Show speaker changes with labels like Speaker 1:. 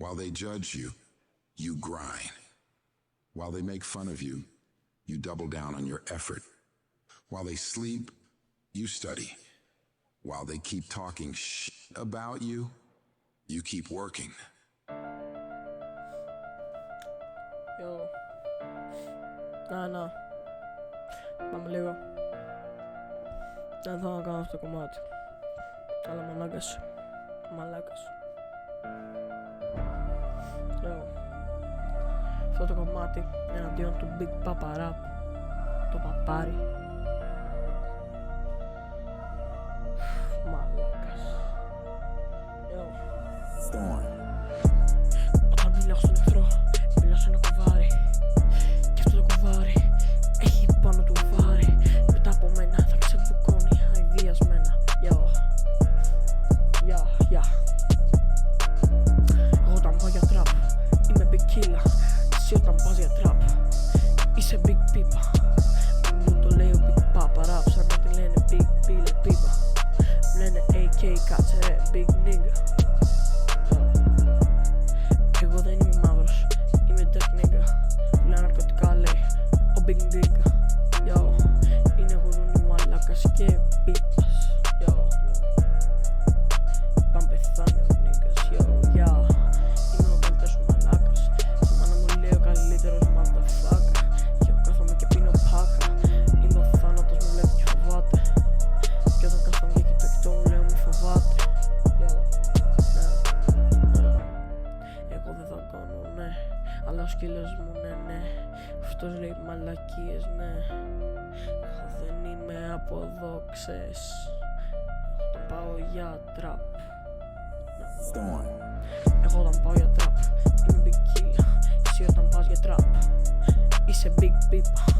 Speaker 1: While they judge you, you grind. While they make fun of you, you double down on your effort. While they sleep, you study. While they keep talking shit about you, you keep working.
Speaker 2: Yo. Να. Πάμε λίγο. Δεν θέλω να κάνω αυτό το κομμάτι. Αλλά μ' ανάγκασε. Μαλάκας. Yo. Αυτό το κομμάτι εναντίον του Big Papa Rap. Το παπάρι. Μαλάκας. Yo. Όταν μιλάω στον εχθρό, μιλάω σε ένα κουβάρι. Και αυτό το κουβάρι έχει πάνω του βάρη. Μετά από μένα θα ξεβουκώνει αηδιασμένα. Εγώ όταν πάω για τραπ είμαι big killer. Εσύ όταν πας για τραπ είσαι big pipa. Μου το λέει ο Big Papa Rap σαν να τη λένε big pile pipa. Μου λένε AK κάτσε ρε big nigga. Εγώ δεν είμαι μαύρος, είμαι dark nigga. Πουλά ναρκωτικά λέει ο big nigga. Είναι γουρούνι μαλάκας και πίπας. Παν πεθάνει ο niggas. Είμαι ο καλύτερος μαλάκας. Η μάνα μου λέει ο καλύτερος motherfucker. Κάθομαι και πίνω πάχα. Είμαι ο θάνατος, μου βλέπει και φοβάται. Κι όταν κάθομαι και κοιτώ μου λέω μη φοβάται. Εγώ δεν θα κάνω ναι, αλλά ο σκύλος μου ναι. Αυτός λέει μαλακίες ναι. Δεν είμαι από εδώ ξέρεις. Όταν πάω για τραπ. Εγώ όταν πάω για τραπ είμαι big killer. Εσύ όταν πας για τραπ είσαι big pipa.